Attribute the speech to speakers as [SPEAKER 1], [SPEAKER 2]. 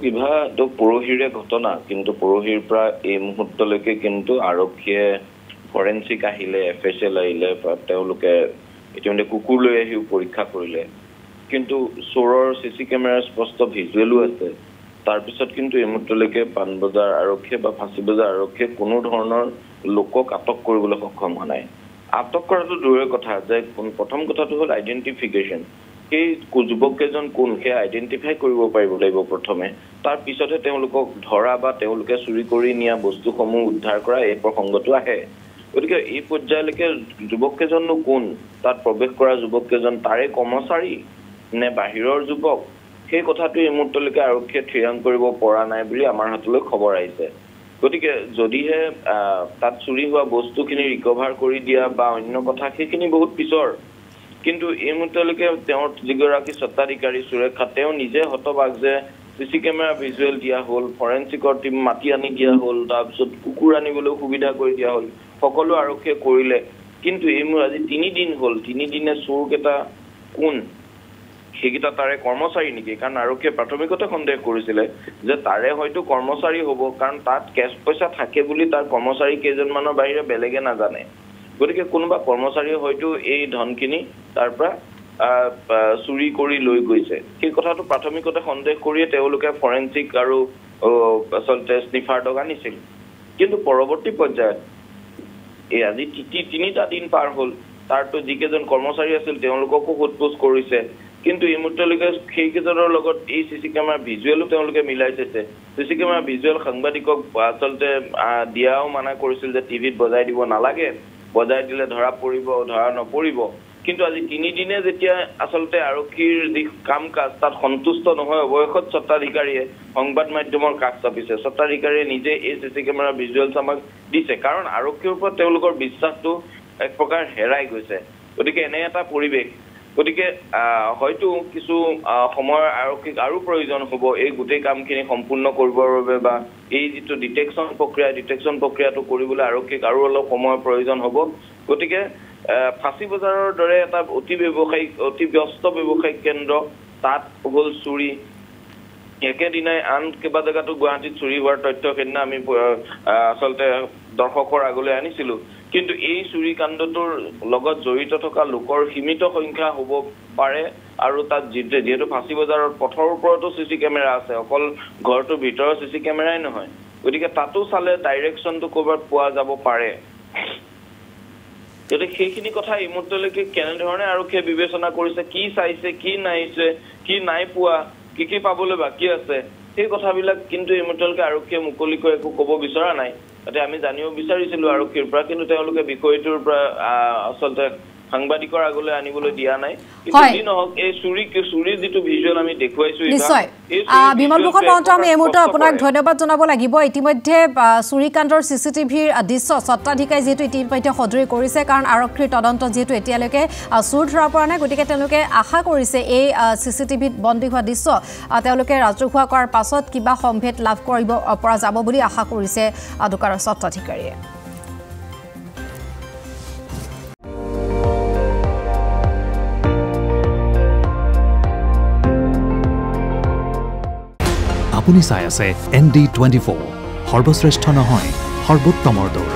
[SPEAKER 1] বিভাটো পৰহিৰে ঘটনা কিন্তু পৰহিৰ পৰা এই মুহূৰ্তলৈকে কিন্তু আৰক্ষীয়ে ফৰেনসিক আহিলে এফএসএল আহিলে তেওঁলোকে ইতিমধ্যে কুকুৰ লৈ আহি পৰীক্ষা কৰিলে কিন্তু চোৰৰ সিসি কেমেৰাৰ স্পষ্ট ভিজুৱেলো আছে তাৰ পিছত কিন্তু এই মুহূৰ্তলৈকে পানবজাৰ আৰক্ষী বা ফাঁসীবজাৰ আৰক্ষীয়ে কোনো ধৰণৰ লোকক আটক কৰিবলৈ সক্ষম হোৱা নাই আটক কৰাটো দূৰৰ কথা যে প্ৰথম কথাটো হ'ল আইডেন্টিফিকেশন এই যুৱকজন কোন হে আইডেন্টিফাই কৰিব পাৰিব লাগিব প্ৰথমে তাৰ পিছতে তেওঁলোকক ধৰা বা তেওঁলোকে চুৰি কৰি নিয়া বস্তুসমূহ উদ্ধাৰ কৰা এই প্ৰসংগটো আহে গতিকে এই পৰ্যায়লৈকে যুৱকজননো কোন তাত প্ৰৱেশ কৰা যুৱকজন তাৰে কৰ্মচাৰী নে বাহিৰৰ যুৱক সেই কথাটো এই মুহূৰ্তলৈকে আৰক্ষীয়ে থিৰাং কৰিব পৰা নাই বুলি আমাৰ হাতলৈ খবৰ আহিছে গতিকে যদিহে তাত চুৰি হোৱা বস্তুখিনি ৰিকভাৰ কৰি দিয়া বা অন্য কথা সেইখিনি বহুত পিছৰ কিন্তু এই মুহূৰ্তলৈকে তেওঁৰ যিগৰাকী স্বত্বাধিকাৰী সুৰক্ষা তেওঁ নিজে হতবাক যে সিসি কেমেৰা ভিজুৱেল দিয়া হ'ল ফৰেনসিকৰ টিম মাতি আনি দিয়া হ'ল তাৰপিছত কুকুৰ আনিবলৈ সুবিধা কৰি দিয়া হ'ল সকলো আৰক্ষীয়ে কৰিলে কিন্তু এই আজি 3 দিন হ'ল 3 দিনে চোৰকেইটা কোন সেইকেইটা তাৰে কৰ্মচাৰী নেকি কাৰণ আৰক্ষীয়ে প্ৰাথমিকতে সন্দেহ কৰিছিলে যে তাৰে হয়তো কৰ্মচাৰী হ'ব কাৰণ তাত কেছ পইচা থাকে বুলি তাৰ কৰ্মচাৰী কেইজনমানৰ বাহিৰে বেলেগে নাজানে গতিকে কোনোবা কৰ্মচাৰী হয়তো এই ধনখিনি তাৰ পৰা চুৰি কৰি লৈ গৈছে সেই কথাটো প্ৰাথমিকতে সন্দেহ কৰিয়ে তেওঁলোকে ফৰেনসিক আৰু আসলতে স্নিফাৰ ডগ আনিছিল কিন্তু পৰৱৰ্তী পৰ্যায়ত এই আজি 3টা দিন পাৰ হ'ল তাৰটো যিকেজন কৰ্মচাৰী আছিল তেওঁলোককো সোধপোছ কৰিছে কিন্তু এই মুহূৰ্তলৈকে সেইকেজনৰ লগত এই সিসি কেমেৰা ভিজুৱেলো তেওঁলোকে মিলাইছে সিসি কেমেৰা ভিজুৱেল সাংবাদিকক আসলতে দিয়াও মানা কৰিছিল যে টিভিত বজাই দিব নালাগে বজাই দিলে ধৰা পৰিব ধৰা নপৰিব কিন্তু আজি 3 দিনে যেতিয়া আসলতে আৰক্ষীৰ যি কাম কাজ তাত সন্তুষ্ট নহয় অবয়সত স্বত্বাধিকাৰীয়ে সংবাদ মাধ্যমৰ কাষ চাপিছে স্বত্বাধিকাৰীয়ে নিজে এই সিসি কেমেৰা ভিজুৱেলছ আমাক দিছে কাৰণ আৰক্ষীৰ ওপৰত তেওঁলোকৰ বিশ্বাসটো এক প্ৰকাৰ হেৰাই গৈছে গতিকে এনে এটা পৰিৱেশ গতিকে হয়তো কিছু সময় আৰক্ষীক আৰু প্ৰয়োজন হ'ব এই গোটেই কামখিনি সম্পূৰ্ণ কৰিবৰ বাবে বা এই যিটো ডিটেকশ্যন প্ৰক্ৰিয়াটো কৰিবলৈ আৰক্ষীক আৰু অলপ সময়ৰ প্ৰয়োজন হ'ব গতিকে ফাঁসী বজাৰৰ দৰে এটা অতি ব্যস্ত ব্যৱসায়িক কেন্দ্ৰ তাত হ'ল চুৰি একেদিনাই আন কেইবা জায়গাতো গুৱাহাটীত চুৰি হোৱাৰ তথ্য সেইদিনা আমি আসলতে দৰ্শকৰ আগলৈ আনিছিলোঁ কিন্তু এই চুৰি কাণ্ডটোৰ লগত জড়িত থকা লোকৰ সীমিত সংখ্যা হ'ব পাৰে আৰু তাত যেহেতু ফাঁসী বজাৰৰ পথৰ ওপৰতো সিসি কেমেৰা আছে অকল ঘৰটোৰ ভিতৰৰ সিসি কেমেৰাই নহয় গতিকে তাতো চালে ডাইৰেকশ্যনটো ক'ৰবাত পোৱা যাব পাৰে যদি সেইখিনি কথা এই মুহূৰ্তলৈকে কেনেধৰণে আৰক্ষীয়ে বিবেচনা কৰিছে কি চাইছে কি নাইছে কি নাই পোৱা কি পাবলৈ বাকী আছে সেই কথাবিলাক কিন্তু এই মুহূৰ্তলৈকে আৰক্ষীয়ে মুকলিকৈ একো ক'ব বিচৰা নাই তাতে আমি জানিব বিচাৰিছিলোঁ আৰক্ষীৰ পৰা কিন্তু তেওঁলোকে বিষয়টোৰ পৰা আসলতে সাংবাদিকৰ আগলৈ আনিবলৈ দিয়া নাই কিন্তু যি নহওক এই চুৰিৰ যিটো ভিজুৱেল আমি দেখুৱাইছো
[SPEAKER 2] নিশ্চয় বিমল মুখত মহন্ত আমি এই মুহূৰ্তত আপোনাক ধন্যবাদ জনাব লাগিব ইতিমধ্যে চুৰিকাণ্ডৰ চিচিটিভিৰ দৃশ্য স্বত্বাধিকাৰী যিহেতু ইতিমধ্যে সদৰি কৰিছে কাৰণ আৰক্ষীৰ তদন্ত যিহেতু এতিয়ালৈকে চুৰ ধৰা পৰা নাই গতিকে তেওঁলোকে আশা কৰিছে এই চিচিটিভিত বন্দী হোৱা দৃশ্য তেওঁলোকে ৰাজহুৱা কৰাৰ পাছত কিবা সম্ভেদ লাভ কৰিব পৰা যাব বুলি আশা কৰিছে দোকানৰ স্বত্বাধিকাৰীয়ে আপুনি চাই আছে ND24 সৰ্বশ্ৰেষ্ঠ নহয় সৰ্বোত্তমৰ দৌৰ